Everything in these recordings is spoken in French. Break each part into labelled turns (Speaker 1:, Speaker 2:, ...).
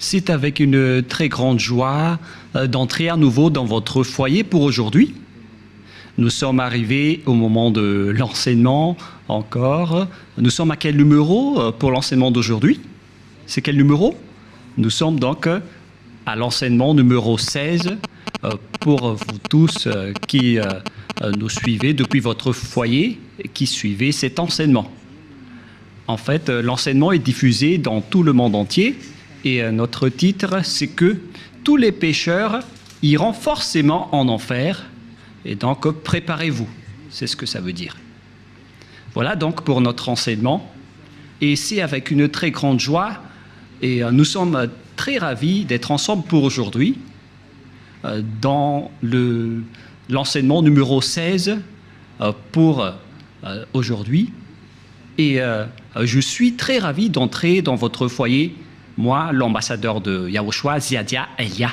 Speaker 1: C'est avec une très grande joie d'entrer à nouveau dans votre foyer pour aujourd'hui. Nous sommes arrivés au moment de l'enseignement encore. Nous sommes à quel numéro pour l'enseignement d'aujourd'hui? C'est quel numéro? Nous sommes donc à l'enseignement numéro 16 pour vous tous qui nous suivez depuis votre foyer et qui suivez cet enseignement. En fait, l'enseignement est diffusé dans tout le monde entier et notre titre, c'est que tous les pécheurs iront forcément en enfer et donc préparez-vous. C'est ce que ça veut dire. Voilà donc pour notre enseignement et c'est avec une très grande joie et nous sommes très ravis d'être ensemble pour aujourd'hui dans l'enseignement numéro 16 pour aujourd'hui. Et je suis très ravi d'entrer dans votre foyer, moi, l'ambassadeur de Yahushua, Ziadia Elia.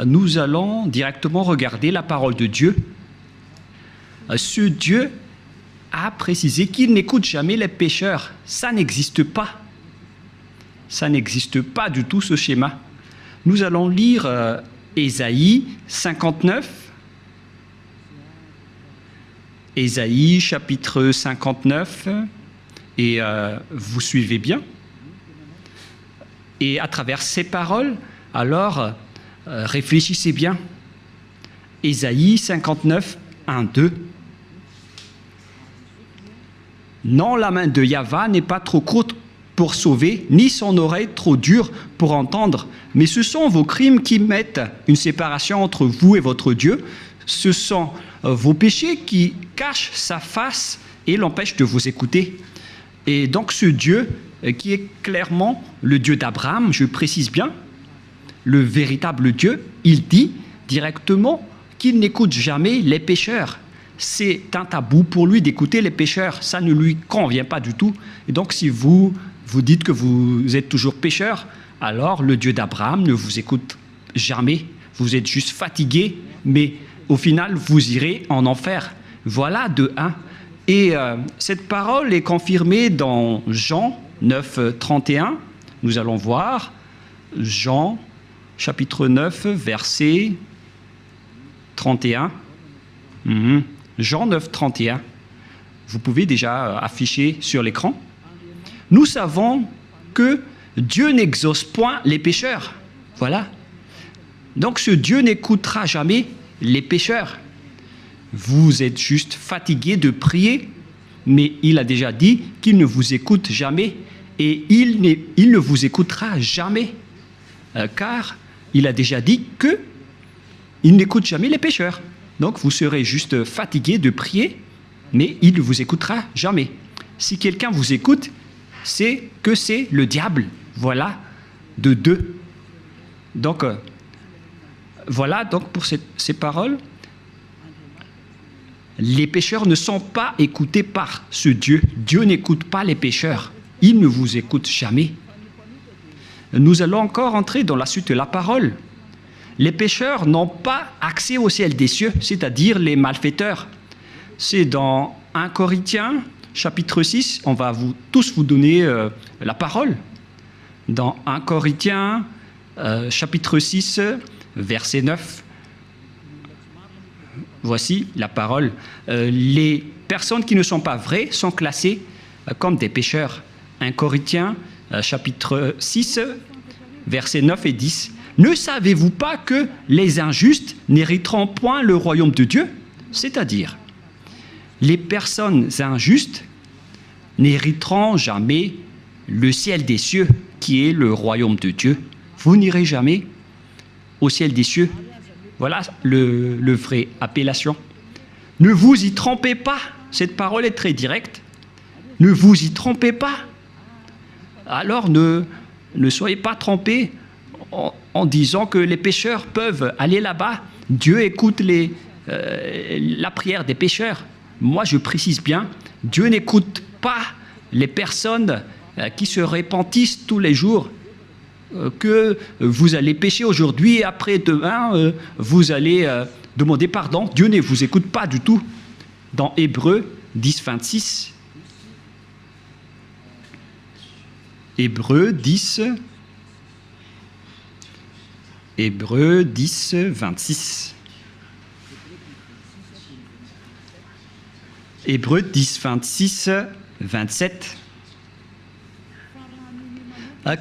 Speaker 1: Nous allons directement regarder la parole de Dieu. Ce Dieu a précisé qu'il n'écoute jamais les pécheurs. Ça n'existe pas. Ça n'existe pas du tout, ce schéma. Nous allons lire Ésaïe 59. Ésaïe, chapitre 59. Et vous suivez bien. Et à travers ces paroles, alors, réfléchissez bien. Ésaïe 59, 1, 2. Non, la main de Yahva n'est pas trop courte pour sauver, ni son oreille trop dure pour entendre, mais ce sont vos crimes qui mettent une séparation entre vous et votre Dieu. Ce sont vos péchés qui cachent sa face et l'empêchent de vous écouter. Et donc ce Dieu, qui est clairement le Dieu d'Abraham, je précise bien, le véritable Dieu, il dit directement qu'il n'écoute jamais les pécheurs. C'est un tabou pour lui d'écouter les pécheurs. Ça ne lui convient pas du tout. Et donc, si vous dites que vous êtes toujours pécheur, alors le Dieu d'Abraham ne vous écoute jamais. Vous êtes juste fatigué, mais au final, vous irez en enfer. Voilà de 1. Et cette parole est confirmée dans Jean 9, 31. Nous allons voir Jean, chapitre 9, verset 31. Jean 9, 31. Vous pouvez déjà afficher sur l'écran. Nous savons que Dieu n'exauce point les pécheurs. Voilà. Donc ce Dieu n'écoutera jamais les pécheurs. Vous êtes juste fatigué de prier, mais il a déjà dit qu'il ne vous écoute jamais et il ne vous écoutera jamais. Car il a déjà dit qu'il n'écoute jamais les pécheurs. Donc vous serez juste fatigué de prier, mais il ne vous écoutera jamais. Si quelqu'un vous écoute, c'est que c'est le diable. Voilà, de 2. Donc, voilà donc pour ces paroles. Les pécheurs ne sont pas écoutés par ce Dieu. Dieu n'écoute pas les pécheurs. Il ne vous écoute jamais. Nous allons encore entrer dans la suite de la parole. Les pécheurs n'ont pas accès au ciel des cieux, c'est-à-dire les malfaiteurs. C'est dans 1 Corinthiens, chapitre 6, on va tous vous donner la parole. Dans 1 Corinthiens, chapitre 6, verset 9. Voici la parole. Les personnes qui ne sont pas vraies sont classées comme des pécheurs. 1 Corinthiens, chapitre 6, versets 9 et 10. Ne savez-vous pas que les injustes n'hériteront point le royaume de Dieu? C'est-à-dire, les personnes injustes n'hériteront jamais le ciel des cieux, qui est le royaume de Dieu. Vous n'irez jamais au ciel des cieux. Voilà le vrai appellation. Ne vous y trompez pas. Cette parole est très directe. Ne vous y trompez pas. Alors ne soyez pas trompés en disant que les pécheurs peuvent aller là-bas. Dieu écoute la prière des pécheurs. Moi, je précise bien, Dieu n'écoute pas les personnes qui se repentissent tous les jours. Que vous allez pécher aujourd'hui et après demain, vous allez demander pardon. Dieu ne vous écoute pas du tout. Dans Hébreux 10, 26, Hébreux 10, 26. Hébreux 10, 26, 27.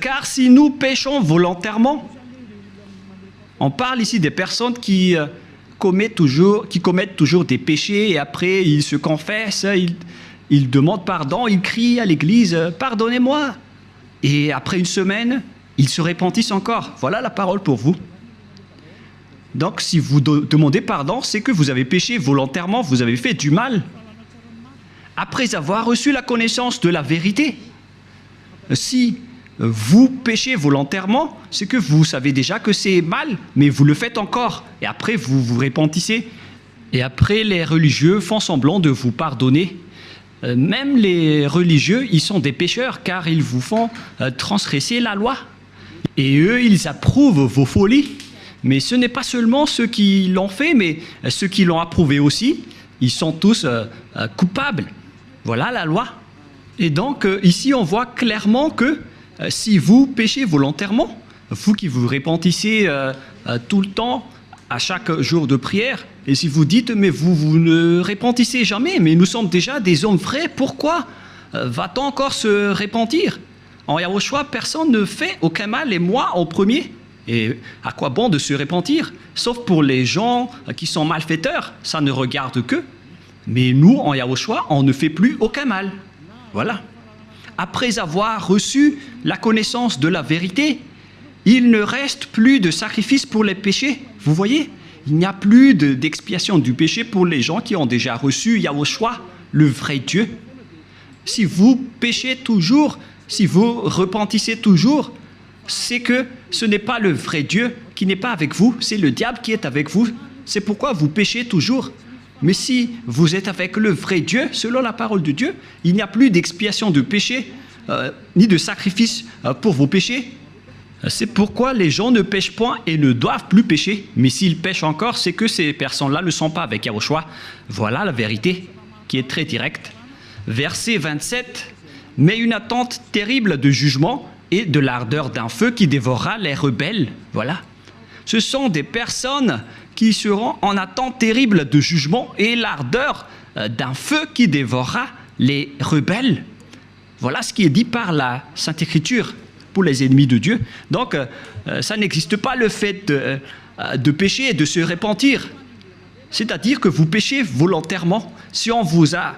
Speaker 1: Car si nous péchons volontairement, on parle ici des personnes qui commettent toujours des péchés et après ils se confessent, ils demandent pardon, ils crient à l'église « Pardonnez-moi » et après une semaine, ils se repentissent encore. Voilà la parole pour vous. Donc si vous demandez pardon, c'est que vous avez péché volontairement, vous avez fait du mal. Après avoir reçu la connaissance de la vérité, si vous péchez volontairement, c'est que vous savez déjà que c'est mal, mais vous le faites encore. Et après, vous vous repentissez. Et après, les religieux font semblant de vous pardonner. Même les religieux, ils sont des pécheurs, car ils vous font transgresser la loi. Et eux, ils approuvent vos folies. Mais ce n'est pas seulement ceux qui l'ont fait, mais ceux qui l'ont approuvé aussi. Ils sont tous coupables. Voilà la loi. Et donc, ici, on voit clairement que si vous péchez volontairement, vous qui vous repentissez tout le temps, à chaque jour de prière, et si vous dites, mais vous ne repentissez jamais, mais nous sommes déjà des hommes vrais, pourquoi va-t-on encore se repentir? En Yahushua, personne ne fait aucun mal, et moi en premier. Et à quoi bon de se repentir? Sauf pour les gens qui sont malfaiteurs, ça ne regarde qu'eux. Mais nous, en Yahushua, on ne fait plus aucun mal. Voilà. Après avoir reçu la connaissance de la vérité, il ne reste plus de sacrifice pour les péchés. Vous voyez, il n'y a plus d'expiation du péché pour les gens qui ont déjà reçu Yahushua, le vrai Dieu. Si vous péchez toujours, si vous repentissez toujours, c'est que ce n'est pas le vrai Dieu qui n'est pas avec vous, c'est le diable qui est avec vous. C'est pourquoi vous péchez toujours. Mais si vous êtes avec le vrai Dieu, selon la parole de Dieu, il n'y a plus d'expiation de péché, ni de sacrifice pour vos péchés. C'est pourquoi les gens ne pêchent point et ne doivent plus pécher. Mais s'ils pêchent encore, c'est que ces personnes-là ne sont pas avec Yahushua. Voilà la vérité qui est très directe. Verset 27. Mais une attente terrible de jugement et de l'ardeur d'un feu qui dévorera les rebelles. Voilà. Ce sont des personnes qui seront en attente terrible de jugement et l'ardeur d'un feu qui dévorera les rebelles. Voilà ce qui est dit par la Sainte Écriture pour les ennemis de Dieu. Donc, ça n'existe pas le fait de pécher et de se repentir. C'est-à-dire que vous péchez volontairement. Si on vous a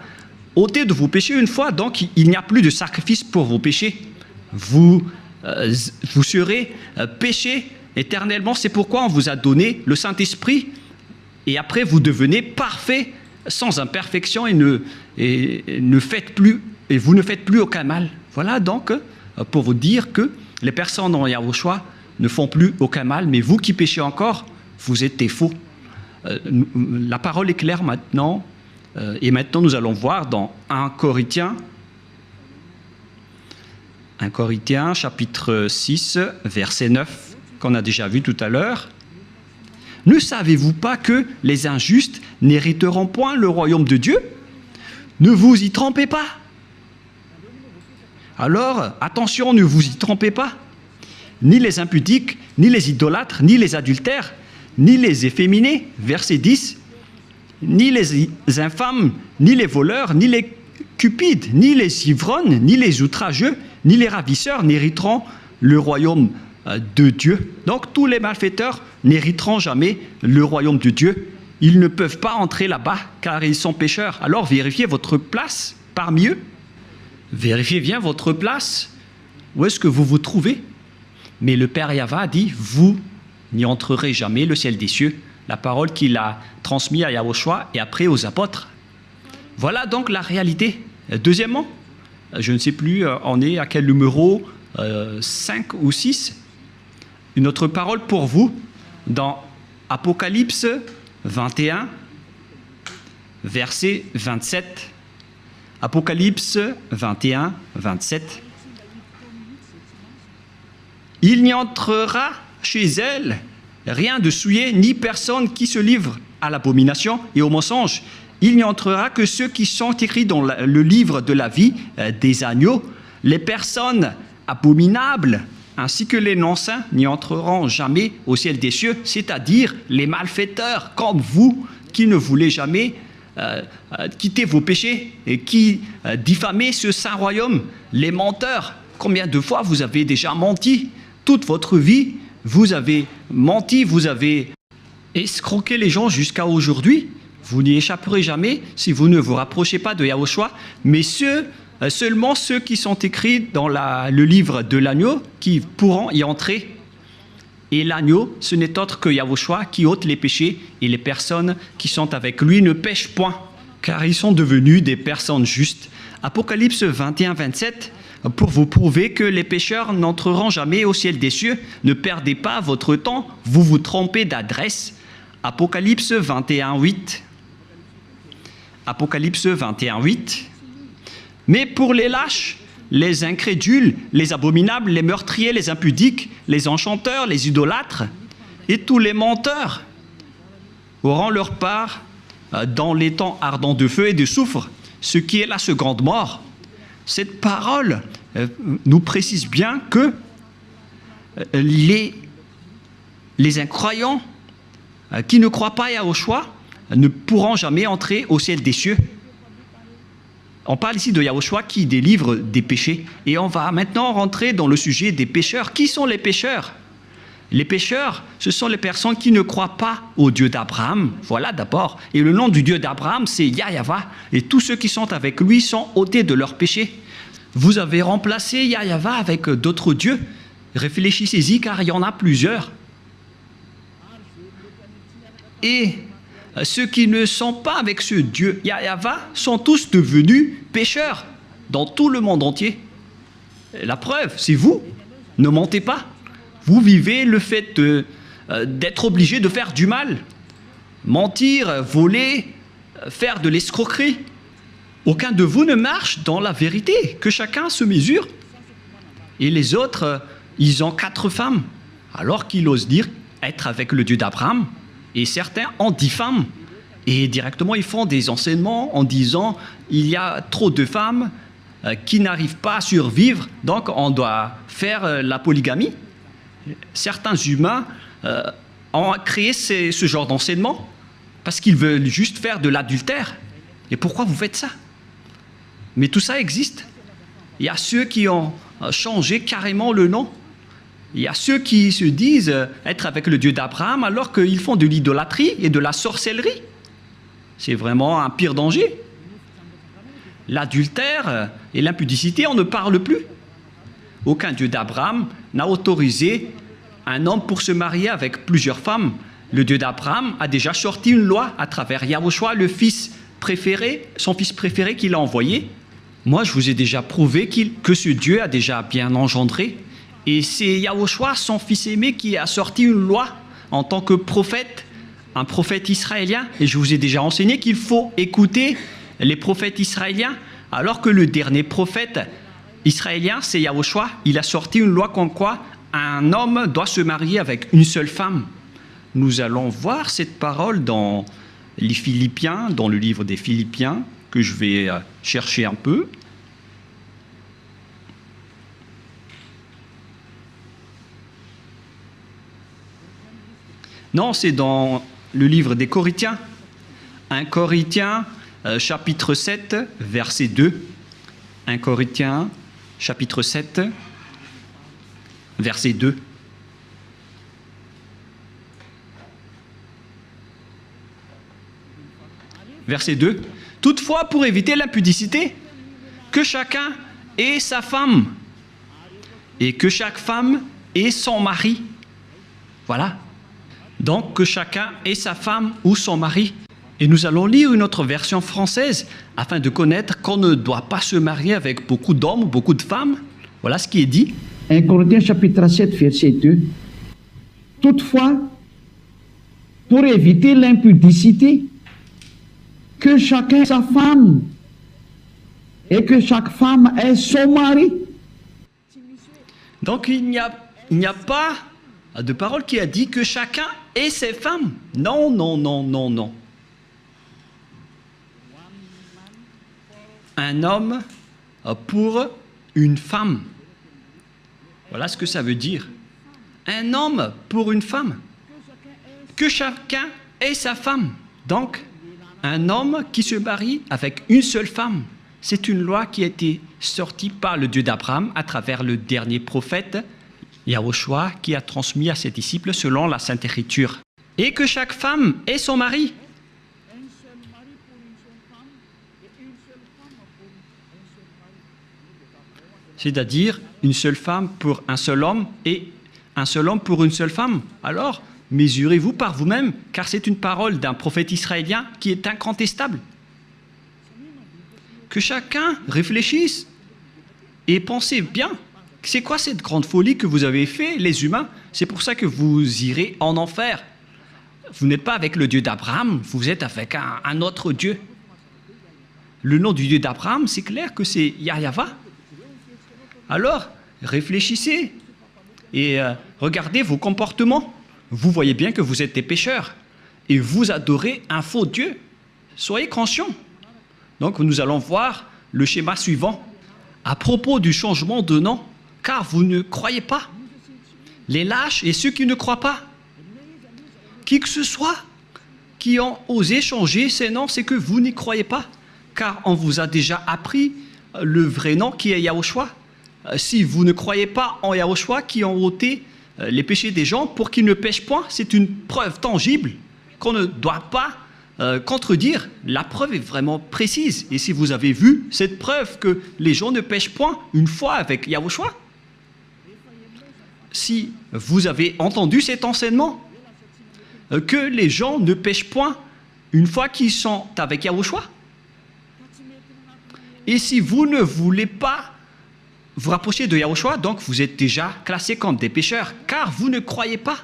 Speaker 1: ôté de vos péchés une fois, donc il n'y a plus de sacrifice pour vos péchés. Vous serez péchés éternellement. C'est pourquoi on vous a donné le Saint-Esprit. Et après, vous devenez parfait, sans imperfection, et vous ne faites plus aucun mal. Voilà donc pour vous dire que les personnes en Yahushua ne font plus aucun mal, mais vous qui péchez encore, vous êtes des faux. La parole est claire maintenant, et maintenant nous allons voir dans 1 Corinthiens chapitre 6, verset 9, qu'on a déjà vu tout à l'heure. Ne savez-vous pas que les injustes n'hériteront point le royaume de Dieu? Ne vous y trompez pas. Alors, attention, ne vous y trompez pas. Ni les impudiques, ni les idolâtres, ni les adultères, ni les efféminés, verset 10, ni les infâmes, ni les voleurs, ni les cupides, ni les ivrognes, ni les outrageux, ni les ravisseurs n'hériteront le royaume de Dieu. Donc tous les malfaiteurs n'hériteront jamais le royaume de Dieu. Ils ne peuvent pas entrer là-bas car ils sont pécheurs. Alors vérifiez votre place parmi eux. Vérifiez bien votre place. Où est-ce que vous vous trouvez? Mais le Père Yahva dit, vous n'y entrerez jamais le ciel des cieux. La parole qu'il a transmise à Yahushua et après aux apôtres. Voilà donc la réalité. Deuxièmement, je ne sais plus, on est à quel numéro, 5 ou 6. Une autre parole pour vous, dans Apocalypse 21, verset 27. Apocalypse 21, 27. Il n'y entrera chez elle rien de souillé, ni personne qui se livre à l'abomination et au mensonge. Il n'y entrera que ceux qui sont écrits dans le livre de la vie des agneaux. Les personnes abominables, ainsi que les non-saints n'y entreront jamais au ciel des cieux, c'est-à-dire les malfaiteurs comme vous qui ne voulez jamais quitter vos péchés et qui diffamez ce saint royaume, les menteurs. Combien de fois vous avez déjà menti? Toute votre vie, vous avez menti, vous avez escroqué les gens jusqu'à aujourd'hui. Vous n'y échapperez jamais si vous ne vous rapprochez pas de Yahushua, mais seulement ceux qui sont écrits dans le livre de l'agneau qui pourront y entrer. Et l'agneau, ce n'est autre que Yahushua qui ôte les péchés, et les personnes qui sont avec lui ne pêchent point, car ils sont devenus des personnes justes. Apocalypse 21, 27, pour vous prouver que les pécheurs n'entreront jamais au ciel des cieux, ne perdez pas votre temps, vous vous trompez d'adresse. Apocalypse 21, 8. Apocalypse 21, 8. Mais pour les lâches, les incrédules, les abominables, les meurtriers, les impudiques, les enchanteurs, les idolâtres et tous les menteurs auront leur part dans les temps ardents de feu et de soufre, ce qui est la seconde mort. Cette parole nous précise bien que les incroyants qui ne croient pas à Yahushua ne pourront jamais entrer au ciel des cieux. On parle ici de Yahushua qui délivre des péchés. Et on va maintenant rentrer dans le sujet des pécheurs. Qui sont les pécheurs? Les pécheurs, ce sont les personnes qui ne croient pas au Dieu d'Abraham. Voilà d'abord. Et le nom du Dieu d'Abraham, c'est Yahyawa. Et tous ceux qui sont avec lui sont ôtés de leurs péchés. Vous avez remplacé Yahyawa avec d'autres dieux. Réfléchissez-y car il y en a plusieurs. Et ceux qui ne sont pas avec ce Dieu Yahyawa sont tous devenus pécheurs dans tout le monde entier. La preuve, c'est vous. Ne mentez pas. Vous vivez le fait d'être obligé de faire du mal. Mentir, voler, faire de l'escroquerie. Aucun de vous ne marche dans la vérité, que chacun se mesure. Et les autres, ils ont 4 femmes, alors qu'ils osent dire être avec le Dieu d'Abraham. Et certains en diffament. Et directement, ils font des enseignements en disant il y a trop de femmes qui n'arrivent pas à survivre, donc on doit faire la polygamie. Certains humains ont créé ce genre d'enseignement parce qu'ils veulent juste faire de l'adultère. Et pourquoi vous faites ça? Mais tout ça existe. Il y a ceux qui ont changé carrément le nom. Il y a ceux qui se disent être avec le Dieu d'Abraham alors qu'ils font de l'idolâtrie et de la sorcellerie. C'est vraiment un pire danger. L'adultère et l'impudicité, on ne parle plus. Aucun Dieu d'Abraham n'a autorisé un homme pour se marier avec plusieurs femmes. Le Dieu d'Abraham a déjà sorti une loi à travers Yahushua, le fils préféré, son fils préféré qu'il a envoyé. Moi, je vous ai déjà prouvé que ce Dieu a déjà bien engendré. Et c'est Yahushua, son fils aimé, qui a sorti une loi en tant que prophète, un prophète israélien. Et je vous ai déjà enseigné qu'il faut écouter les prophètes israéliens, alors que le dernier prophète israélien, c'est Yahushua. Il a sorti une loi comme quoi un homme doit se marier avec une seule femme. Nous allons voir cette parole dans les Philippiens, dans le livre des Philippiens, que je vais chercher un peu. Non, c'est dans le livre des Corinthiens. 1 Corinthiens, chapitre 7, verset 2. 1 Corinthiens, chapitre 7, verset 2. Verset 2. Toutefois, pour éviter l'impudicité, que chacun ait sa femme, et que chaque femme ait son mari. Voilà. Donc, que chacun ait sa femme ou son mari. Et nous allons lire une autre version française, afin de connaître qu'on ne doit pas se marier avec beaucoup d'hommes ou beaucoup de femmes. Voilà ce qui est dit.
Speaker 2: 1 Corinthiens chapitre 7, verset 2. Toutefois, pour éviter l'impudicité, que chacun ait sa femme et que chaque femme ait son mari.
Speaker 1: Donc il n'y a pas de parole qui a dit que chacun ait ses femmes. Non, non, non, non, non. Un homme pour une femme. Voilà ce que ça veut dire. Un homme pour une femme. Que chacun ait sa femme. Donc, un homme qui se marie avec une seule femme. C'est une loi qui a été sortie par le Dieu d'Abraham à travers le dernier prophète, Yahushua, qui a transmis à ses disciples selon la Sainte Écriture. Et que chaque femme ait son mari. C'est-à-dire une seule femme pour un seul homme et un seul homme pour une seule femme. Alors, mesurez-vous par vous-même, car c'est une parole d'un prophète israélien qui est incontestable. Que chacun réfléchisse et pensez bien. C'est quoi cette grande folie que vous avez fait, les humains? C'est pour ça que vous irez en enfer. Vous n'êtes pas avec le Dieu d'Abraham, vous êtes avec un autre Dieu. Le nom du Dieu d'Abraham, c'est clair que c'est Yahva. Alors, réfléchissez et regardez vos comportements. Vous voyez bien que vous êtes des pécheurs et vous adorez un faux Dieu. Soyez conscients. Donc, nous allons voir le schéma suivant. À propos du changement de nom, car vous ne croyez pas. Les lâches et ceux qui ne croient pas. Qui que ce soit qui ont osé changer ces noms, c'est que vous n'y croyez pas. Car on vous a déjà appris le vrai nom qui est Yahushua. Si vous ne croyez pas en Yahushua qui ont ôté les péchés des gens pour qu'ils ne pêchent point, c'est une preuve tangible qu'on ne doit pas contredire. La preuve est vraiment précise. Et si vous avez vu cette preuve que les gens ne pêchent point une fois avec Yahushua, si vous avez entendu cet enseignement, que les gens ne pêchent point une fois qu'ils sont avec Yahushua, et si vous ne voulez pas vous rapprocher de Yahushua, donc vous êtes déjà classés comme des pécheurs, car vous ne croyez pas.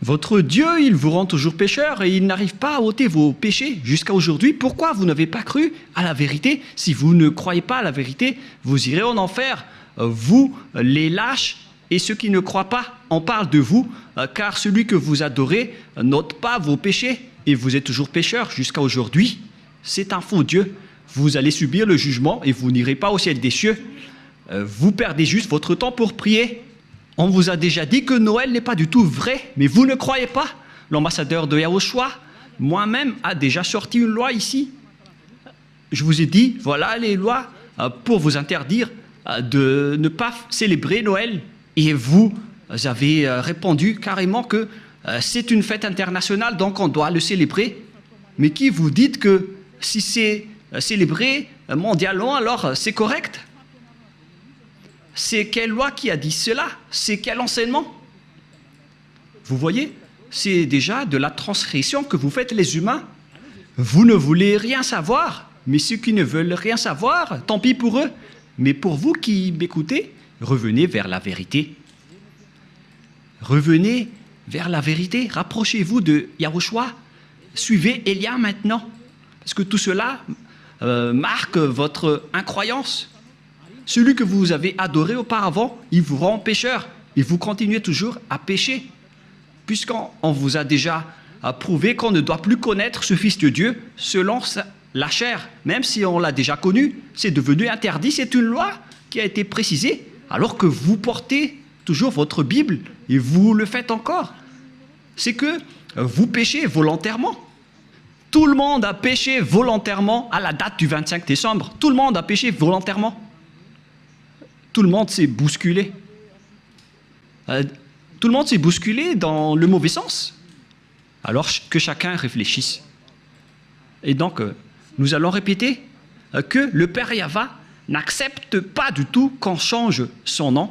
Speaker 1: Votre Dieu, il vous rend toujours pécheur et il n'arrive pas à ôter vos péchés jusqu'à aujourd'hui. Pourquoi vous n'avez pas cru à la vérité? Si vous ne croyez pas à la vérité, vous irez en enfer. Vous, les lâches et ceux qui ne croient pas, on parle de vous, car celui que vous adorez n'ôte pas vos péchés et vous êtes toujours pécheur jusqu'à aujourd'hui. C'est un faux Dieu. Vous allez subir le jugement et vous n'irez pas au ciel des cieux. Vous perdez juste votre temps pour prier. On vous a déjà dit que Noël n'est pas du tout vrai, mais vous ne croyez pas. L'ambassadeur de Yahushua, moi-même, a déjà sorti une loi ici. Je vous ai dit, voilà les lois pour vous interdire de ne pas célébrer Noël. Et vous avez répondu carrément que c'est une fête internationale, donc on doit le célébrer. Mais qui vous dites que si c'est célébré mondialement, alors c'est correct? C'est quelle loi qui a dit cela? C'est quel enseignement? Vous voyez, c'est déjà de la transgression que vous faites les humains. Vous ne voulez rien savoir, mais ceux qui ne veulent rien savoir, tant pis pour eux. Mais pour vous qui m'écoutez, revenez vers la vérité. Revenez vers la vérité. Rapprochez-vous de Yahushua. Suivez Élia maintenant. Parce que tout cela marque votre incroyance. Celui que vous avez adoré auparavant, il vous rend pécheur. Et vous continuez toujours à pécher. Puisqu'on vous a déjà prouvé qu'on ne doit plus connaître ce Fils de Dieu selon la chair. Même si on l'a déjà connu, c'est devenu interdit. C'est une loi qui a été précisée. Alors que vous portez toujours votre Bible et vous le faites encore. C'est que vous péchez volontairement. Tout le monde a péché volontairement à la date du 25 décembre. Tout le monde a péché volontairement. Tout le monde s'est bousculé. Tout le monde s'est bousculé dans le mauvais sens. Alors que chacun réfléchisse. Et donc, nous allons répéter que le Père Yahva n'accepte pas du tout qu'on change son nom.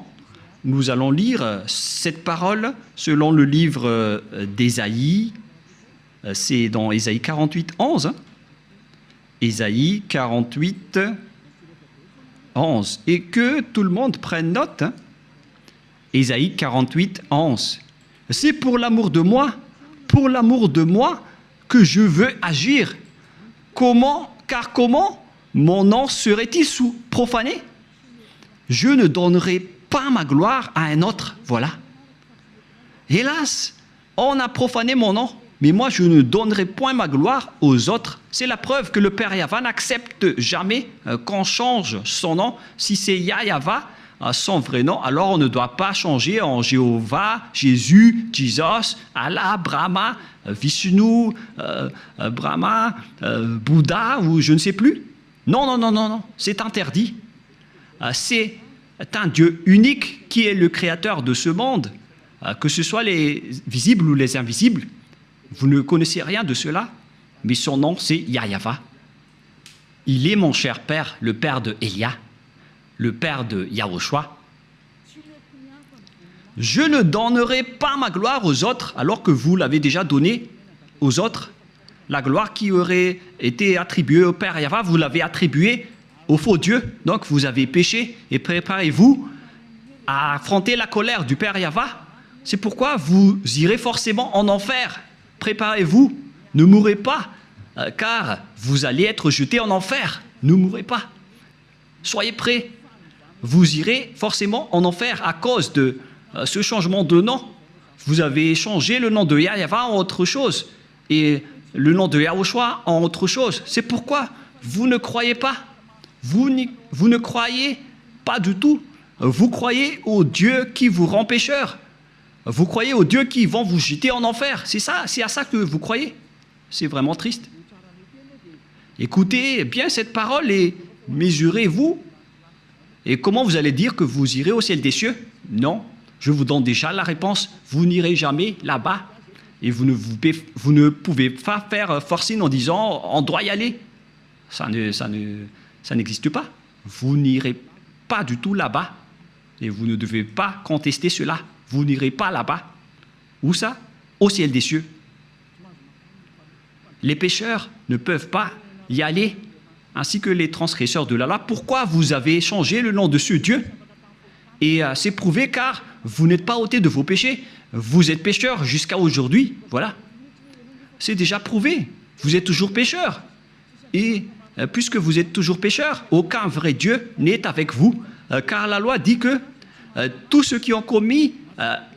Speaker 1: Nous allons lire cette parole selon le livre d'Ésaïe. C'est dans Ésaïe 48, 11. Ésaïe 48, 11. Et que tout le monde prenne note. Ésaïe 48, 11. C'est pour l'amour de moi que je veux agir. Car comment mon nom serait-il profané? Je ne donnerai pas ma gloire à un autre. Voilà. Hélas, on a profané mon nom, mais moi je ne donnerai point ma gloire aux autres. C'est la preuve que le Père Yahva n'accepte jamais qu'on change son nom. Si c'est Yahva, son vrai nom, alors on ne doit pas changer en Jéhovah, Jésus, Jesus, Allah, Brahma, Vishnu, Brahma, Bouddha ou je ne sais plus. Non, non, non, non, non, c'est interdit. C'est un Dieu unique qui est le créateur de ce monde, que ce soit les visibles ou les invisibles. Vous ne connaissez rien de cela, mais son nom c'est Yahweh. Il est mon cher père, le père de Elia, le père de Yahushua. Je ne donnerai pas ma gloire aux autres alors que vous l'avez déjà donnée aux autres. La gloire qui aurait été attribuée au Père Yahweh, vous l'avez attribuée au faux Dieu. Donc vous avez péché et préparez-vous à affronter la colère du Père Yahweh. C'est pourquoi vous irez forcément en enfer. Préparez-vous, ne mourrez pas, car vous allez être jetés en enfer. Ne mourrez pas. Soyez prêts. Vous irez forcément en enfer à cause de ce changement de nom. Vous avez changé le nom de Yahweh en autre chose et le nom de Yahushua en autre chose. C'est pourquoi vous ne croyez pas. Vous ne croyez pas du tout. Vous croyez au Dieu qui vous rend pécheur. Vous croyez aux dieux qui vont vous jeter en enfer. C'est ça, c'est à ça que vous croyez. C'est vraiment triste. Écoutez bien cette parole et mesurez-vous. Et comment vous allez dire que vous irez au ciel des cieux? Non, je vous donne déjà la réponse. Vous n'irez jamais là-bas. Et vous ne pouvez pas faire forcing en disant on doit y aller. Ça n'existe pas. Vous n'irez pas du tout là-bas. Et vous ne devez pas contester cela. Vous n'irez pas là-bas. Où ça? Au ciel des cieux. Les pécheurs ne peuvent pas y aller, ainsi que les transgresseurs de la loi. Pourquoi vous avez changé le nom de ce Dieu? Et c'est prouvé car vous n'êtes pas ôté de vos péchés. Vous êtes pécheurs jusqu'à aujourd'hui. Voilà. C'est déjà prouvé. Vous êtes toujours pécheurs. Et puisque vous êtes toujours pécheurs, aucun vrai Dieu n'est avec vous. Car la loi dit que tous ceux qui ont commis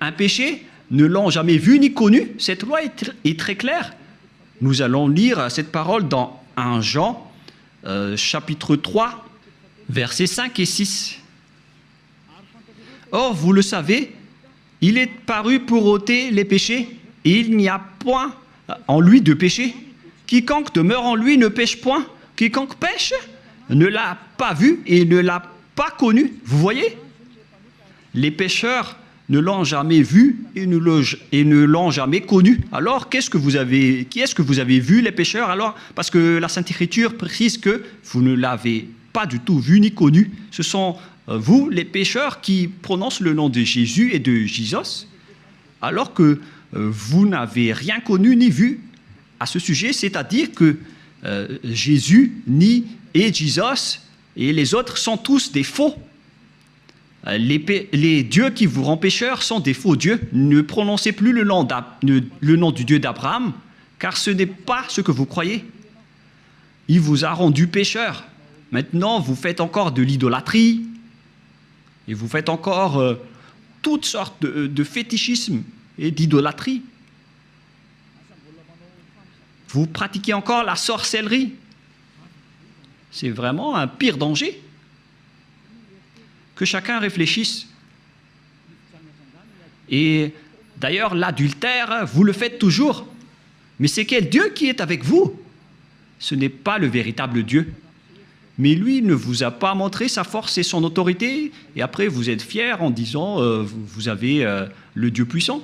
Speaker 1: un péché ne l'ont jamais vu ni connu. Cette loi est très claire. Nous allons lire cette parole dans 1 Jean, chapitre 3, versets 5 et 6. Or, vous le savez, il est paru pour ôter les péchés, et il n'y a point en lui de péché. Quiconque demeure en lui ne pêche point. Quiconque pêche ne l'a pas vu et ne l'a pas connu. Vous voyez? Les pécheurs ne l'ont jamais vu et ne l'ont jamais connu. Alors, qui est-ce que vous avez vu, les pécheurs? Alors, parce que la Sainte Écriture précise que vous ne l'avez pas du tout vu ni connu. Ce sont vous, les pécheurs, qui prononcent le nom de Jésus et de Jesus, alors que vous n'avez rien connu ni vu à ce sujet, c'est-à-dire que Jésus et Jesus et les autres sont tous des faux. Les dieux qui vous rendent pécheurs sont des faux dieux. Ne prononcez plus le nom du Dieu d'Abraham, car ce n'est pas ce que vous croyez. Il vous a rendu pécheur. Maintenant, vous faites encore de l'idolâtrie, et vous faites encore toutes sortes de fétichisme et d'idolâtrie. Vous pratiquez encore la sorcellerie. C'est vraiment un pire danger. Que chacun réfléchisse. Et d'ailleurs, l'adultère, vous le faites toujours. Mais c'est quel Dieu qui est avec vous? Ce n'est pas le véritable Dieu. Mais lui ne vous a pas montré sa force et son autorité, et après vous êtes fiers en disant vous avez le Dieu puissant.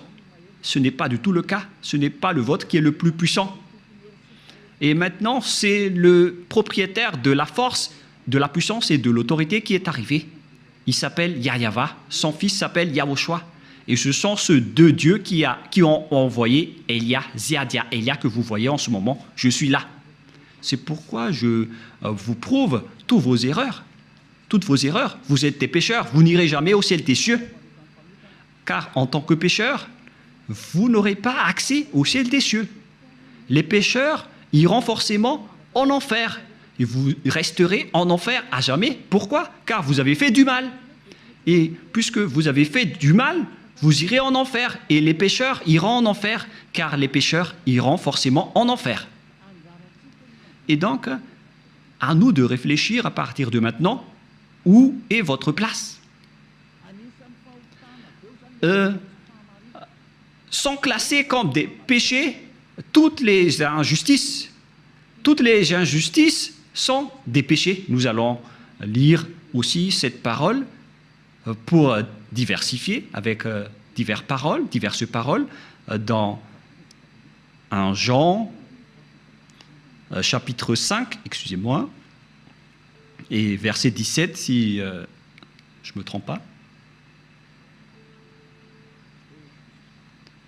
Speaker 1: Ce n'est pas du tout le cas. Ce n'est pas le vôtre qui est le plus puissant. Et maintenant, c'est le propriétaire de la force, de la puissance et de l'autorité qui est arrivé. Il s'appelle Yahweh, son fils s'appelle Yahushua. Et ce sont ces deux dieux qui ont envoyé Elia, Ziadia, Elia que vous voyez en ce moment. Je suis là. C'est pourquoi je vous prouve toutes vos erreurs. Toutes vos erreurs. Vous êtes des pécheurs. Vous n'irez jamais au ciel des cieux. Car en tant que pécheurs, vous n'aurez pas accès au ciel des cieux. Les pécheurs iront forcément en enfer. Et vous resterez en enfer à jamais. Pourquoi? Car vous avez fait du mal. Et puisque vous avez fait du mal, vous irez en enfer. Et les pécheurs iront en enfer, car les pécheurs iront forcément en enfer. Et donc, à nous de réfléchir à partir de maintenant, où est votre place? sont classés comme des péchés. Toutes les injustices sont des péchés. Nous allons lire aussi cette parole pour diversifier avec diverses paroles dans 1 Jean chapitre 5, excusez-moi, et verset 17 si je ne me trompe pas.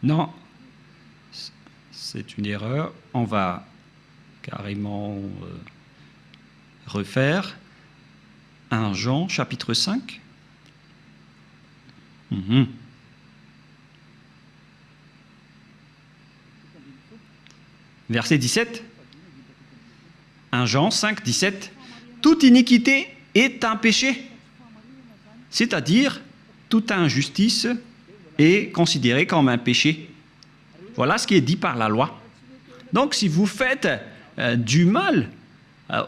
Speaker 1: Non, c'est une erreur. On va carrément refaire 1 Jean, chapitre 5. Verset 17. 1 Jean 5, 17. Toute iniquité est un péché, c'est-à-dire toute injustice est considérée comme un péché. Voilà ce qui est dit par la loi. Donc, si vous faites du mal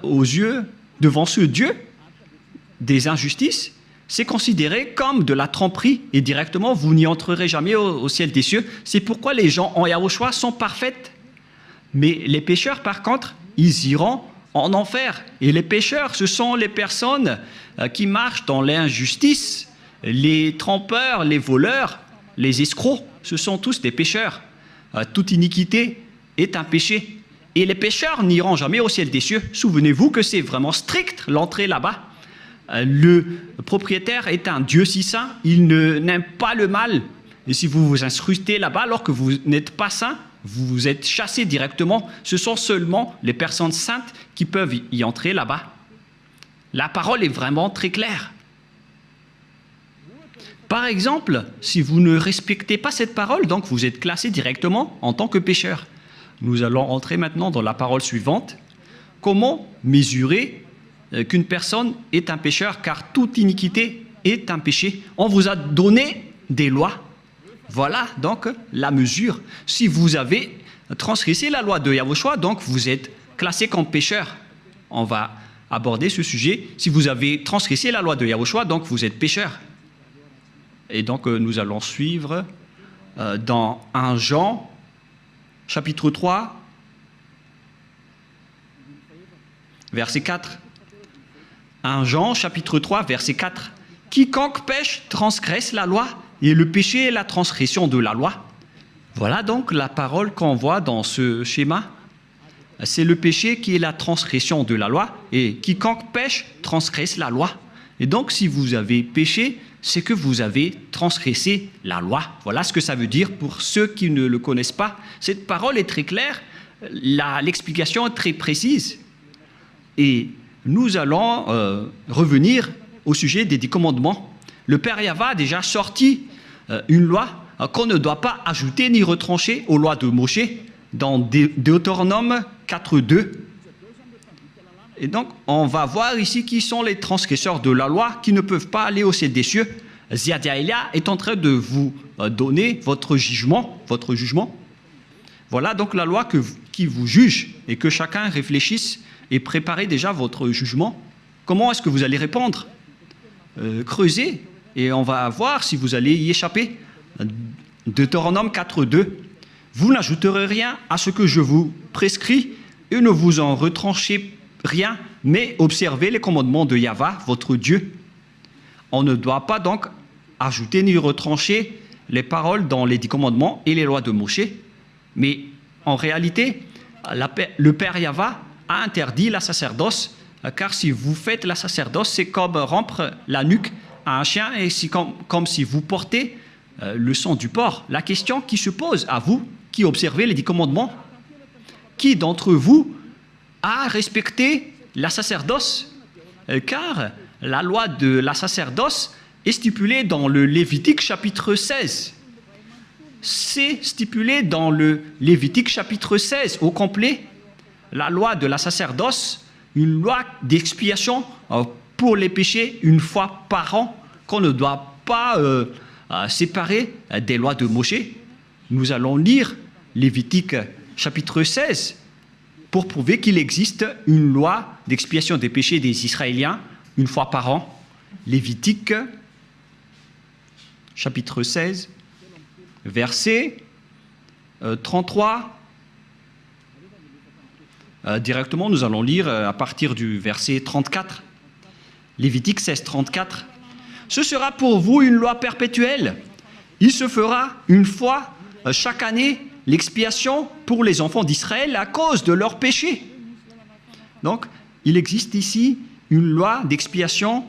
Speaker 1: aux yeux, devant ce Dieu, des injustices, c'est considéré comme de la tromperie et directement, vous n'y entrerez jamais au ciel des cieux. C'est pourquoi les gens en Yahushua sont parfaits. Mais les pécheurs, par contre, ils iront en enfer. Et les pécheurs, ce sont les personnes qui marchent dans l'injustice, les trompeurs, les voleurs, les escrocs, ce sont tous des pécheurs. Toute iniquité est un péché. Et les pécheurs n'iront jamais au ciel des cieux. Souvenez-vous que c'est vraiment strict l'entrée là-bas. Le propriétaire est un Dieu si saint, il n'aime pas le mal. Et si vous vous incrustez là-bas alors que vous n'êtes pas saint, vous êtes chassé directement. Ce sont seulement les personnes saintes qui peuvent y entrer là-bas. La parole est vraiment très claire. Par exemple, si vous ne respectez pas cette parole, donc vous êtes classé directement en tant que pécheur. Nous allons entrer maintenant dans la parole suivante. Comment mesurer qu'une personne est un pécheur, car toute iniquité est un péché. On vous a donné des lois. Voilà donc la mesure. Si vous avez transgressé la loi de Yahushua, donc vous êtes classé comme pécheur. On va aborder ce sujet. Si vous avez transgressé la loi de Yahushua, donc vous êtes pécheur. Et donc nous allons suivre dans 1 Jean, chapitre 3, verset 4. 1 Jean, chapitre 3, verset 4. Quiconque pêche transgresse la loi, et le péché est la transgression de la loi. Voilà donc la parole qu'on voit dans ce schéma. C'est le péché qui est la transgression de la loi, et quiconque pêche transgresse la loi. Et donc si vous avez péché, c'est que vous avez transgressé la loi. Voilà ce que ça veut dire pour ceux qui ne le connaissent pas. Cette parole est très claire, l'explication est très précise. Et nous allons revenir au sujet des 10 commandements. Le Père Yahva a déjà sorti une loi qu'on ne doit pas ajouter ni retrancher aux lois de Moshe dans Deutéronome 4.2. Et donc, on va voir ici qui sont les transgresseurs de la loi qui ne peuvent pas aller au ciel des cieux. Ziadiaïlia est en train de vous donner votre jugement. Voilà donc la loi qui vous juge et que chacun réfléchisse et prépare déjà votre jugement. Comment est-ce que vous allez répondre? Creusez et on va voir si vous allez y échapper. Deutéronome 4.2. Vous n'ajouterez rien à ce que je vous prescris et ne vous en retranchez rien, mais observez les commandements de Yahva, votre Dieu. On ne doit pas donc ajouter ni retrancher les paroles dans les 10 commandements et les lois de Moshe. Mais en réalité, le Père Yahva a interdit la sacerdoce, car si vous faites la sacerdoce, c'est comme rompre la nuque à un chien et c'est comme si vous portez le sang du porc. La question qui se pose à vous, qui observez les 10 commandements, qui d'entre vous a respecté la sacerdoce? Car la loi de la sacerdoce est stipulée dans le Lévitique chapitre 16. C'est stipulé dans le Lévitique chapitre 16 au complet. La loi de la sacerdoce, une loi d'expiation pour les péchés une fois par an, qu'on ne doit pas séparer des lois de Moshe. Nous allons lire Lévitique chapitre 16 pour prouver qu'il existe une loi d'expiation des péchés des Israéliens une fois par an. Lévitique chapitre 16, verset 33. Directement, nous allons lire à partir du verset 34. Lévitique 16, 34. Ce sera pour vous une loi perpétuelle. Il se fera une fois chaque année l'expiation pour les enfants d'Israël à cause de leurs péchés. Donc, il existe ici une loi d'expiation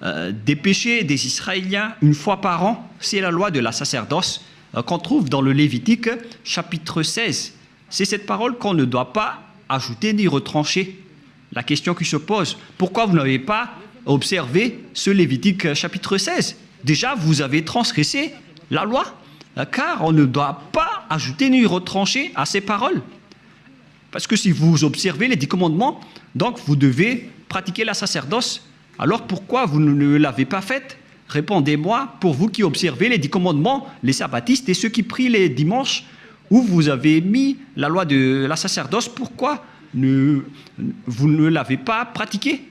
Speaker 1: des péchés des Israéliens une fois par an. C'est la loi de la sacerdoce qu'on trouve dans le Lévitique chapitre 16. C'est cette parole qu'on ne doit pas ajouter ni retrancher. La question qui se pose, pourquoi vous n'avez pas observé ce Lévitique chapitre 16? Déjà, vous avez transgressé la loi, car on ne doit pas ajouter ni retrancher à ces paroles. Parce que si vous observez les 10 commandements, donc vous devez pratiquer la sacerdoce. Alors pourquoi vous ne l'avez pas faite? Répondez-moi, pour vous qui observez les 10 commandements, les sabbatistes et ceux qui prient les dimanches, où vous avez mis la loi de la sacerdoce, pourquoi vous ne l'avez pas pratiquée?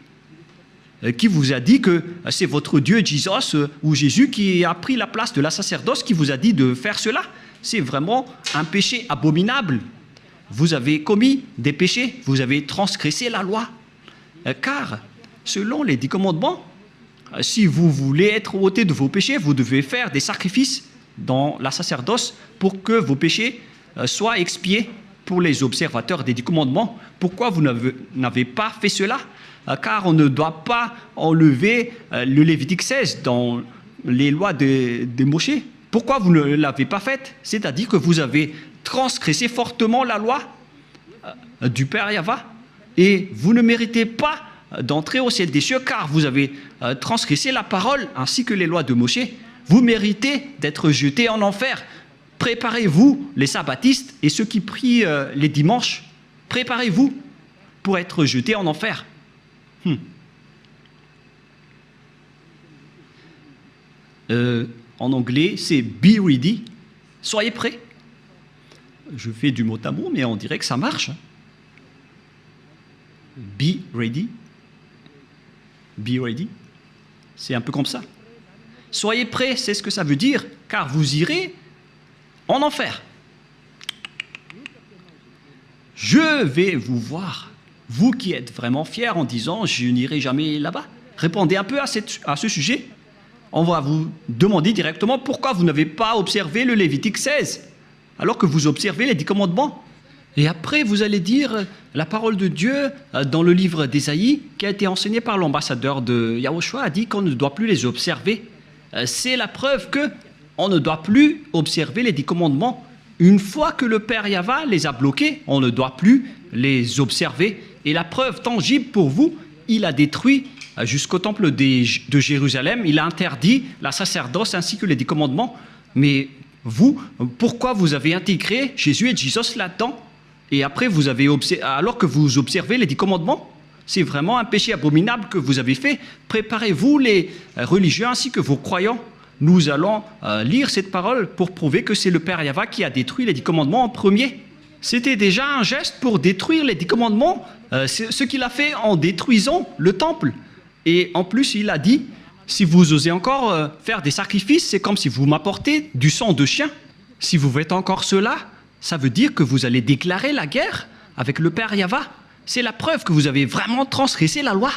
Speaker 1: Qui vous a dit que c'est votre Dieu Jesus ou Jésus qui a pris la place de la sacerdoce, qui vous a dit de faire cela? C'est vraiment un péché abominable. Vous avez commis des péchés, vous avez transgressé la loi. Car, selon les 10 commandements, si vous voulez être ôté de vos péchés, vous devez faire des sacrifices dans la sacerdoce pour que vos péchés soient expiés pour les observateurs des 10 commandements. Pourquoi vous n'avez pas fait cela? Car on ne doit pas enlever le Lévitique 16 dans les lois de Moïse. Pourquoi vous ne l'avez pas fait? C'est-à-dire que vous avez transgressé fortement la loi du Père Yahva et vous ne méritez pas d'entrer au ciel des cieux car vous avez transgressé la parole ainsi que les lois de Moïse. Vous méritez d'être jetés en enfer. Préparez-vous, les sabbatistes et ceux qui prient les dimanches, préparez-vous pour être jetés en enfer. En anglais, c'est be ready. Soyez prêts. Je fais du mot à mot, mais on dirait que ça marche. Be ready. Be ready. C'est un peu comme ça. Soyez prêts, c'est ce que ça veut dire, car vous irez en enfer. Je vais vous voir, vous qui êtes vraiment fiers en disant « je n'irai jamais là-bas ». Répondez un peu à ce sujet. On va vous demander directement pourquoi vous n'avez pas observé le Lévitique 16, alors que vous observez les 10 commandements. Et après, vous allez dire la parole de Dieu dans le livre d'Ésaïe, qui a été enseigné par l'ambassadeur de Yahushua, a dit qu'on ne doit plus les observer. C'est la preuve qu'on ne doit plus observer les 10 commandements. Une fois que le Père Yahva les a bloqués, on ne doit plus les observer. Et la preuve tangible pour vous, il a détruit jusqu'au temple de Jérusalem, il a interdit la sacerdoce ainsi que les 10 commandements. Mais vous, pourquoi vous avez intégré Jésus et Jesus là-dedans? Et après, alors que vous observez les 10 commandements, c'est vraiment un péché abominable que vous avez fait. Préparez-vous, les religieux ainsi que vos croyants. Nous allons lire cette parole pour prouver que c'est le Père Yahva qui a détruit les 10 commandements en premier. C'était déjà un geste pour détruire les 10 commandements, ce qu'il a fait en détruisant le temple. Et en plus, il a dit, si vous osez encore faire des sacrifices, c'est comme si vous m'apportez du sang de chien. Si vous faites encore cela, ça veut dire que vous allez déclarer la guerre avec le Père Yahva. C'est la preuve que vous avez vraiment transgressé la loi.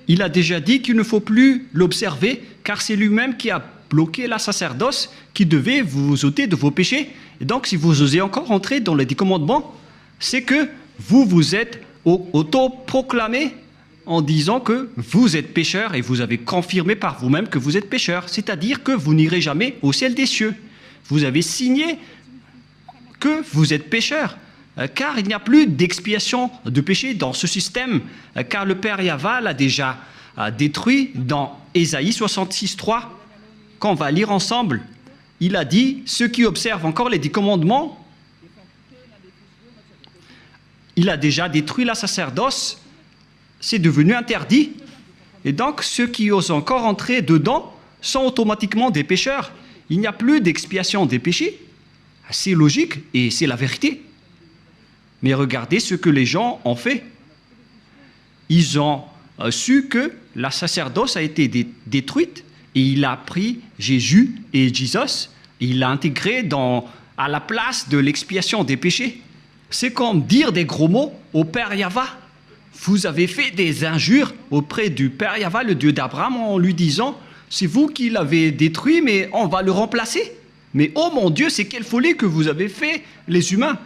Speaker 1: Il a déjà dit qu'il ne faut plus l'observer, car c'est lui-même qui a bloqué la sacerdoce, qui devait vous ôter de vos péchés. Et donc, si vous osez encore entrer dans les 10 commandements, c'est que vous vous êtes auto-proclamé en disant que vous êtes pécheur et vous avez confirmé par vous-même que vous êtes pécheur. C'est-à-dire que vous n'irez jamais au ciel des cieux. Vous avez signé que vous êtes pécheur. Car il n'y a plus d'expiation de péché dans ce système, car le Père Yahva l'a déjà détruit dans Ésaïe 66, 3, qu'on va lire ensemble. Il a dit, ceux qui observent encore les 10 commandements, il a déjà détruit la sacerdoce, c'est devenu interdit. Et donc, ceux qui osent encore entrer dedans sont automatiquement des pécheurs. Il n'y a plus d'expiation des péchés. C'est logique et c'est la vérité. Mais regardez ce que les gens ont fait. Ils ont su que la sacerdoce a été détruite et il a pris Jésus et Jesus, et il l'a intégré à la place de l'expiation des péchés. C'est comme dire des gros mots au Père Yahva. Vous avez fait des injures auprès du Père Yahva, le Dieu d'Abraham, en lui disant « C'est vous qui l'avez détruit, mais on va le remplacer. » Mais oh mon Dieu, c'est quelle folie que vous avez fait, les humains.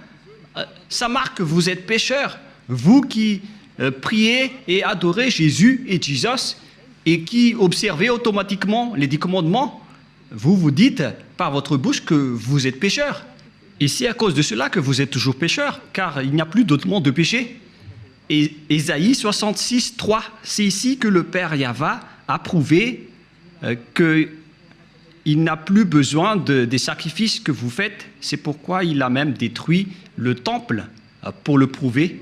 Speaker 1: Ça marque que vous êtes pécheurs. Vous qui priez et adorez Jésus et Jesus et qui observez automatiquement les 10 commandements, vous vous dites par votre bouche que vous êtes pécheurs. Et c'est à cause de cela que vous êtes toujours pécheurs, car il n'y a plus d'autre monde de péché. Et Ésaïe 66, 3, c'est ici que le Père Yahva a prouvé qu'il n'a plus besoin des sacrifices que vous faites. C'est pourquoi il a même détruit le temple pour le prouver.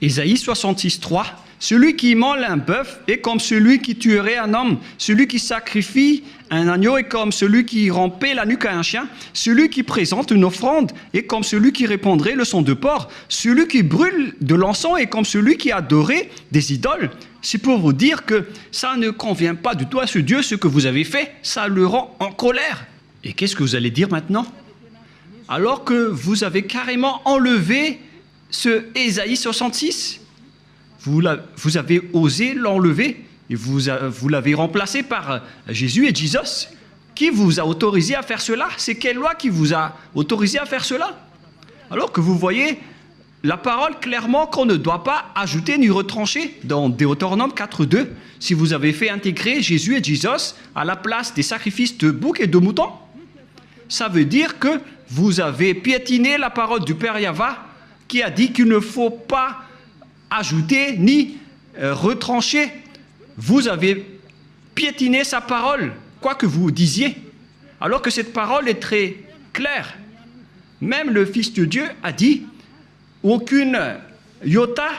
Speaker 1: Ésaïe 66, 3, celui qui immole un bœuf est comme celui qui tuerait un homme. Celui qui sacrifie un agneau est comme celui qui rampait la nuque à un chien. Celui qui présente une offrande est comme celui qui répandrait le sang de porc. Celui qui brûle de l'encens est comme celui qui adorait des idoles. C'est pour vous dire que ça ne convient pas du tout à ce Dieu, ce que vous avez fait. Ça le rend en colère. Et qu'est-ce que vous allez dire maintenant? Alors que vous avez carrément enlevé ce Ésaïe 66, vous avez osé l'enlever et vous l'avez remplacé par Jésus et Jesus. Qui vous a autorisé à faire cela? C'est quelle loi qui vous a autorisé à faire cela? Alors que vous voyez la parole clairement qu'on ne doit pas ajouter ni retrancher dans Deutéronome 4.2. Si vous avez fait intégrer Jésus et Jesus à la place des sacrifices de boucs et de moutons, ça veut dire que vous avez piétiné la parole du Père Yahva qui a dit qu'il ne faut pas ajouter ni retrancher. Vous avez piétiné sa parole, quoi que vous disiez, alors que cette parole est très claire. Même le Fils de Dieu a dit « Aucune iota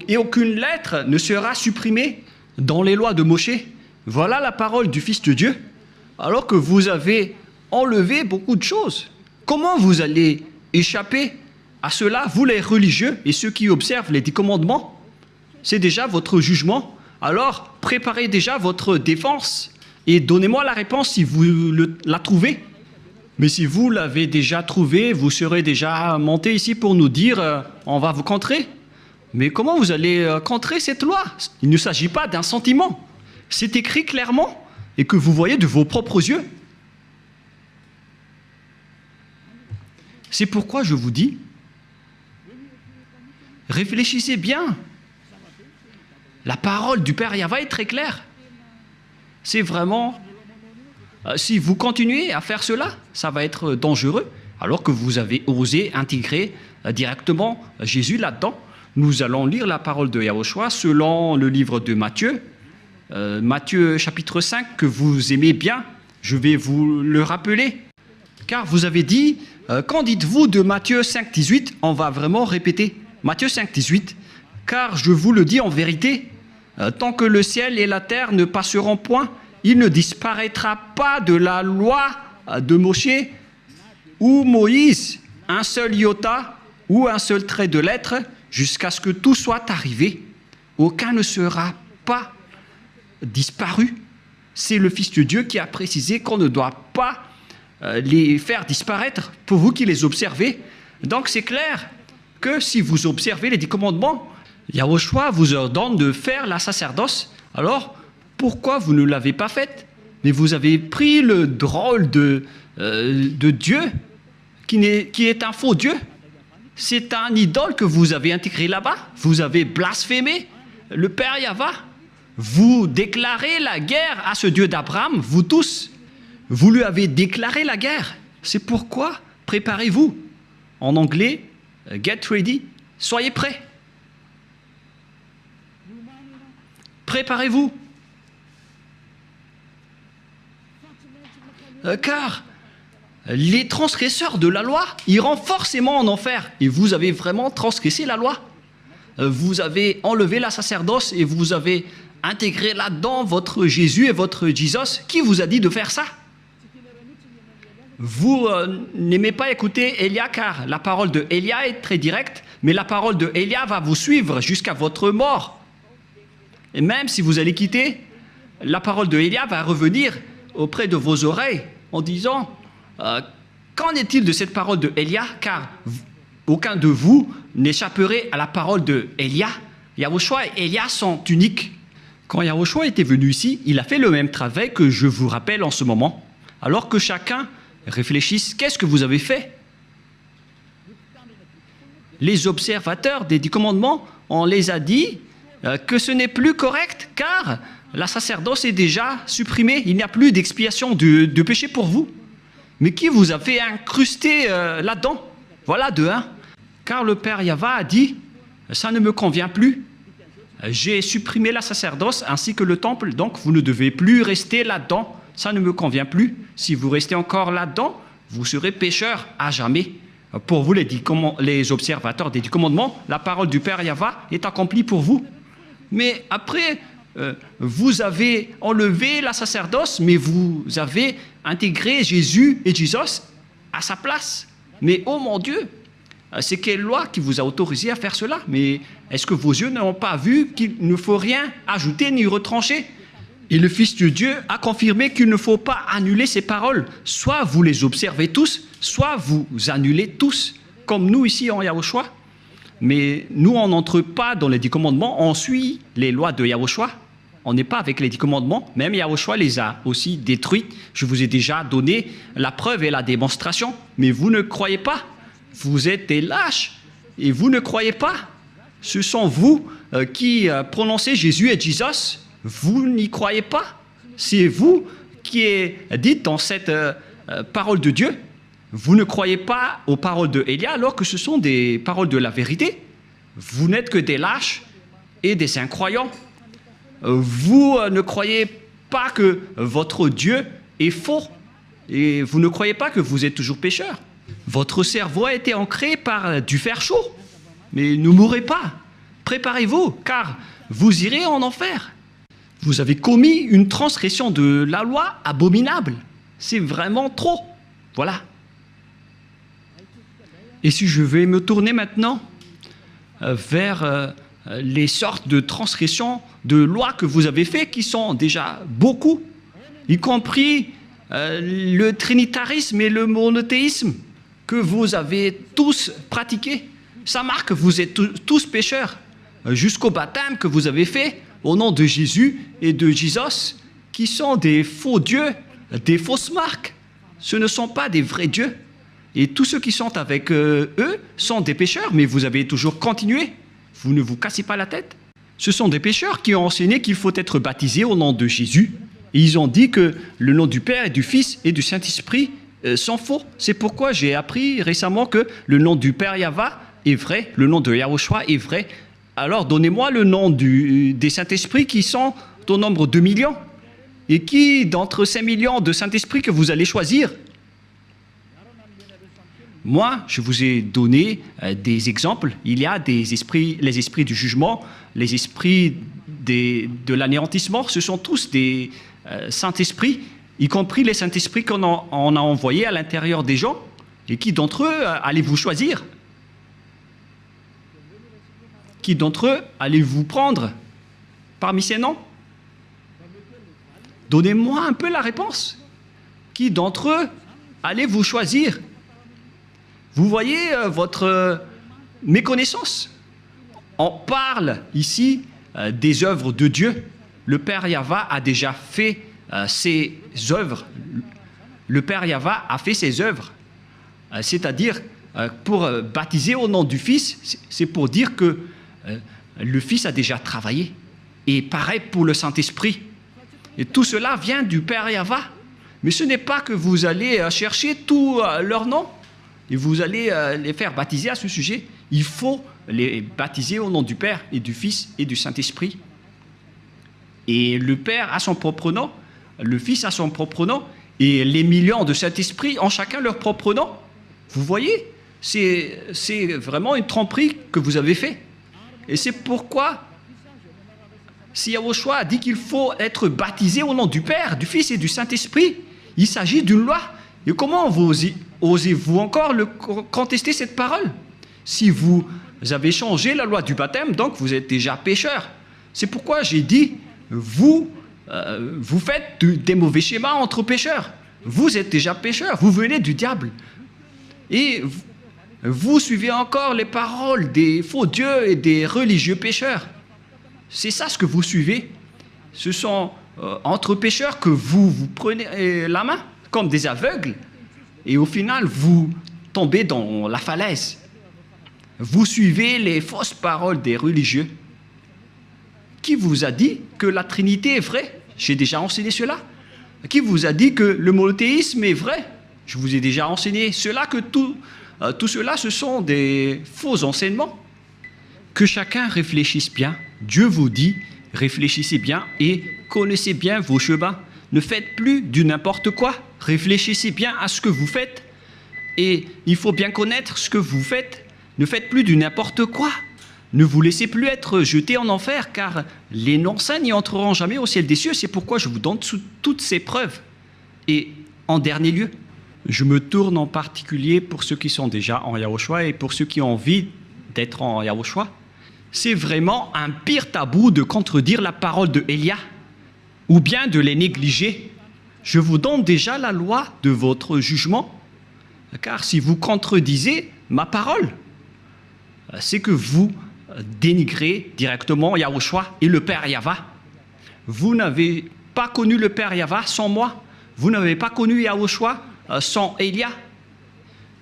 Speaker 1: et aucune lettre ne sera supprimée dans les lois de Moïse. » Voilà la parole du Fils de Dieu, alors que vous avez enlevé beaucoup de choses. Comment vous allez échapper à cela, vous les religieux et ceux qui observent les 10 commandements? C'est déjà votre jugement. Alors, préparez déjà votre défense et donnez-moi la réponse si vous la trouvez. Mais si vous l'avez déjà trouvé, vous serez déjà monté ici pour nous dire on va vous contrer. Mais comment vous allez contrer cette loi? Il ne s'agit pas d'un sentiment. C'est écrit clairement et que vous voyez de vos propres yeux. C'est pourquoi je vous dis, réfléchissez bien. La parole du Père Yahva est très claire. C'est vraiment... si vous continuez à faire cela, ça va être dangereux, alors que vous avez osé intégrer directement Jésus là-dedans. Nous allons lire la parole de Yahushua selon le livre de Matthieu, Matthieu chapitre 5, que vous aimez bien. Je vais vous le rappeler, car vous avez dit, qu'en dites-vous de Matthieu 5, 18? On va vraiment répéter. Matthieu 5, 18, car je vous le dis en vérité, tant que le ciel et la terre ne passeront point, il ne disparaîtra pas de la loi de Moïse ou Moïse un seul iota ou un seul trait de lettre jusqu'à ce que tout soit arrivé. Aucun ne sera pas disparu. C'est le Fils de Dieu qui a précisé qu'on ne doit pas les faire disparaître pour vous qui les observez. Donc c'est clair que si vous observez les 10 commandements, Yahushua vous ordonne de faire la sacerdoce. Alors, pourquoi vous ne l'avez pas faite? Mais vous avez pris le drôle de Dieu, qui est un faux Dieu. C'est un idole que vous avez intégré là-bas. Vous avez blasphémé le Père Yahva. Vous déclarez la guerre à ce Dieu d'Abraham, vous tous. Vous lui avez déclaré la guerre. C'est pourquoi préparez-vous. En anglais, get ready, soyez prêts. Préparez-vous. Car les transgresseurs de la loi iront forcément en enfer. Et vous avez vraiment transgressé la loi. Vous avez enlevé la sacerdoce et vous avez intégré là-dedans votre Jésus et votre Jesus. Qui vous a dit de faire ça? Vous n'aimez pas écouter Élia, car la parole de Élia est très directe, mais la parole de Élia va vous suivre jusqu'à votre mort. Et même si vous allez quitter la parole de Élia va revenir auprès de vos oreilles en disant qu'en est-il de cette parole de Élia, car aucun de vous n'échapperait à la parole de Élia. Yahushua et Élia sont uniques. Quand Yahushua était venu ici, il a fait le même travail que je vous rappelle en ce moment. Alors que chacun réfléchisse, qu'est-ce que vous avez fait? Les observateurs des 10 commandements, on les a dit que ce n'est plus correct car la sacerdoce est déjà supprimée. Il n'y a plus d'expiation de péché pour vous. Mais qui vous a fait incruster là-dedans? Voilà de un. Car le Père Yahva a dit, ça ne me convient plus. J'ai supprimé la sacerdoce ainsi que le temple, donc vous ne devez plus rester là-dedans. Ça ne me convient plus. Si vous restez encore là-dedans, vous serez pécheur à jamais. Pour vous, les observateurs des 10 commandements, la parole du Père Yahva est accomplie pour vous. Mais après, vous avez enlevé la sacerdoce, mais vous avez intégré Jésus et Jesus à sa place. Mais oh mon Dieu, c'est quelle loi qui vous a autorisé à faire cela? Mais est-ce que vos yeux n'ont pas vu qu'il ne faut rien ajouter ni retrancher? Et le Fils de Dieu a confirmé qu'il ne faut pas annuler ces paroles. Soit vous les observez tous, soit vous annulez tous, comme nous ici en Yahushua. Mais nous, on n'entre pas dans les 10 commandements, on suit les lois de Yahushua. On n'est pas avec les 10 commandements, même Yahushua les a aussi détruits. Je vous ai déjà donné la preuve et la démonstration, mais vous ne croyez pas. Vous êtes des lâches et vous ne croyez pas. Ce sont vous qui prononcez Jésus et Jesus. Vous n'y croyez pas. C'est vous qui êtes dit dans cette parole de Dieu. Vous ne croyez pas aux paroles de Élia alors que ce sont des paroles de la vérité. Vous n'êtes que des lâches et des incroyants. Vous ne croyez pas que votre Dieu est faux et vous ne croyez pas que vous êtes toujours pécheur. Votre cerveau a été ancré par du fer chaud. Mais ne mourrez pas. Préparez-vous car vous irez en enfer. Vous avez commis une transgression de la loi abominable. C'est vraiment trop. Voilà. Et si je vais me tourner maintenant vers les sortes de transgressions de lois que vous avez faites, qui sont déjà beaucoup, y compris le trinitarisme et le monothéisme que vous avez tous pratiqués. Ça marque que vous êtes tous pécheurs, jusqu'au baptême que vous avez fait au nom de Jésus et de Jesus, qui sont des faux dieux, des fausses marques. Ce ne sont pas des vrais dieux. Et tous ceux qui sont avec eux sont des pécheurs, mais vous avez toujours continué. Vous ne vous cassez pas la tête. Ce sont des pécheurs qui ont enseigné qu'il faut être baptisé au nom de Jésus. Et ils ont dit que le nom du Père et du Fils et du Saint-Esprit sont faux. C'est pourquoi j'ai appris récemment que le nom du Père Yahva est vrai, le nom de Yahushua est vrai. Alors donnez-moi le nom des Saint-Esprits qui sont au nombre de millions. Et qui, d'entre ces millions de Saint-Esprit que vous allez choisir? Moi, je vous ai donné des exemples. Il y a des esprits, les esprits du jugement, les esprits de l'anéantissement. Ce sont tous des Saint-Esprits, y compris les Saint-Esprits qu'on a envoyés à l'intérieur des gens. Et qui d'entre eux allez-vous choisir? Qui d'entre eux allez-vous prendre parmi ces noms? Donnez-moi un peu la réponse. Qui d'entre eux allez-vous choisir? Vous voyez votre méconnaissance. On parle ici des œuvres de Dieu. Le Père Yahva a déjà fait ses œuvres. Le Père Yahva a fait ses œuvres. C'est-à-dire, pour baptiser au nom du Fils, c'est pour dire que le Fils a déjà travaillé. Et pareil pour le Saint-Esprit. Et tout cela vient du Père Yahva. Mais ce n'est pas que vous allez chercher tous leurs noms et vous allez les faire baptiser à ce sujet. Il faut les baptiser au nom du Père et du Fils et du Saint-Esprit. Et le Père a son propre nom, le Fils a son propre nom, et les millions de Saint-Esprit ont chacun leur propre nom. Vous voyez, c'est vraiment une tromperie que vous avez fait. Et c'est pourquoi, si Yahushua a dit qu'il faut être baptisé au nom du Père, du Fils et du Saint-Esprit, il s'agit d'une loi. Et comment osez-vous encore contester cette parole? Si vous avez changé la loi du baptême, donc vous êtes déjà pécheur. C'est pourquoi j'ai dit, vous vous faites des mauvais schémas entre pécheurs. Vous êtes déjà pécheurs, vous venez du diable. Et vous suivez encore les paroles des faux dieux et des religieux pécheurs. C'est ça ce que vous suivez. Ce sont entre pécheurs que vous prenez la main, comme des aveugles, et au final, vous tombez dans la falaise. Vous suivez les fausses paroles des religieux. Qui vous a dit que la Trinité est vraie? J'ai déjà enseigné cela. Qui vous a dit que le monothéisme est vrai? Je vous ai déjà enseigné cela, que tout cela, ce sont des faux enseignements. Que chacun réfléchisse bien. Dieu vous dit, réfléchissez bien et connaissez bien vos chemins. Ne faites plus du n'importe quoi. Réfléchissez bien à ce que vous faites. Et il faut bien connaître ce que vous faites. Ne faites plus du n'importe quoi. Ne vous laissez plus être jetés en enfer, car les non-saints n'y entreront jamais au ciel des cieux. C'est pourquoi je vous donne toutes ces preuves. Et en dernier lieu, je me tourne en particulier pour ceux qui sont déjà en Yahushua et pour ceux qui ont envie d'être en Yahushua. C'est vraiment un pire tabou de contredire la parole de Élia ou bien de les négliger. Je vous donne déjà la loi de votre jugement, car si vous contredisez ma parole, c'est que vous dénigrez directement Yahushua et le Père Yahva. Vous n'avez pas connu le Père Yahva sans moi. Vous n'avez pas connu Yahushua sans Élia.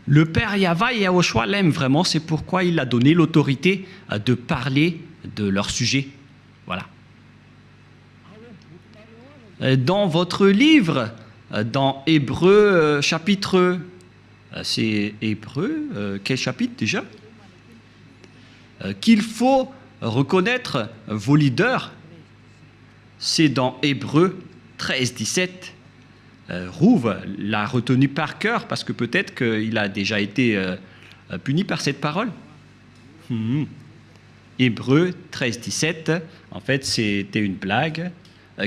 Speaker 1: Le Père Yahva et Yahushua l'aiment vraiment, c'est pourquoi il a donné l'autorité de parler de leur sujet. Voilà. Dans votre livre, dans Hébreux chapitre... c'est Hébreux, quel chapitre déjà? Qu'il faut reconnaître vos leaders. C'est dans Hébreux 13, 17. Rouve l'a retenu par cœur parce que peut-être qu'il a déjà été puni par cette parole. Hébreux 13, 17, en fait c'était une blague,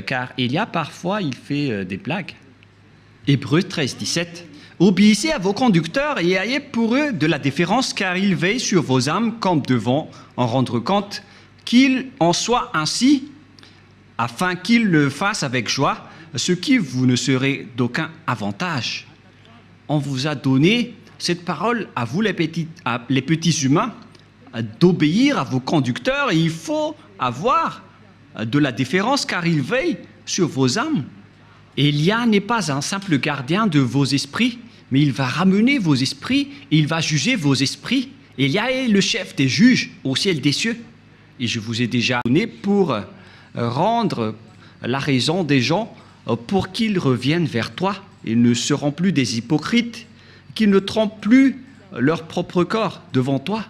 Speaker 1: car il y a parfois, il fait des blagues. Hébreux 13, 17. Obéissez à vos conducteurs et ayez pour eux de la déférence, car ils veillent sur vos âmes comme devant en rendre compte, qu'il en soit ainsi, afin qu'ils le fassent avec joie, ce qui vous ne serait d'aucun avantage. On vous a donné cette parole à vous, les petits humains, d'obéir à vos conducteurs, et il faut avoir de la déférence, car ils veillent sur vos âmes. Élia n'est pas un simple gardien de vos esprits, mais il va ramener vos esprits, et il va juger vos esprits. Élia est le chef des juges au ciel des cieux. Et je vous ai déjà donné pour rendre la raison des gens pour qu'ils reviennent vers toi et ne seront plus des hypocrites, qu'ils ne trompent plus leur propre corps devant toi,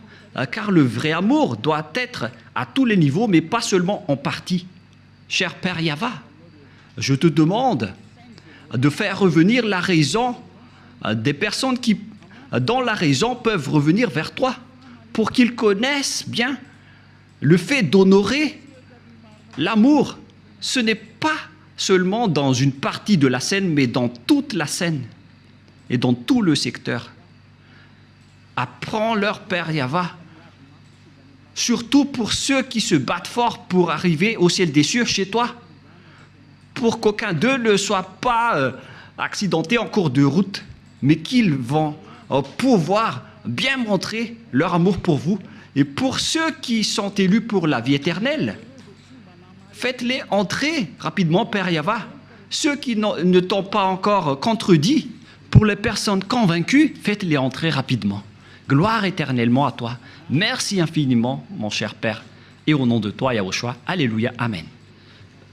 Speaker 1: car le vrai amour doit être à tous les niveaux, mais pas seulement en partie. Cher Père Yahva, je te demande de faire revenir la raison des personnes qui, dans la raison, peuvent revenir vers toi pour qu'ils connaissent bien le fait d'honorer l'amour. Ce n'est pas seulement dans une partie de la scène, mais dans toute la scène et dans tout le secteur. Apprends-leur, Père Yahva, surtout pour ceux qui se battent fort pour arriver au ciel des cieux chez toi, pour qu'aucun d'eux ne soit pas accidenté en cours de route, mais qu'ils vont pouvoir bien montrer leur amour pour vous. Et pour ceux qui sont élus pour la vie éternelle, faites-les entrer rapidement, Père Yahva. Ceux qui ne t'ont pas encore contredit, pour les personnes convaincues, faites-les entrer rapidement. Gloire éternellement à toi. Merci infiniment, mon cher Père. Et au nom de toi, Yahushua, alléluia, amen.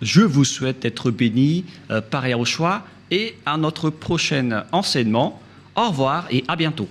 Speaker 1: Je vous souhaite être bénis par Yahushua et à notre prochain enseignement. Au revoir et à bientôt.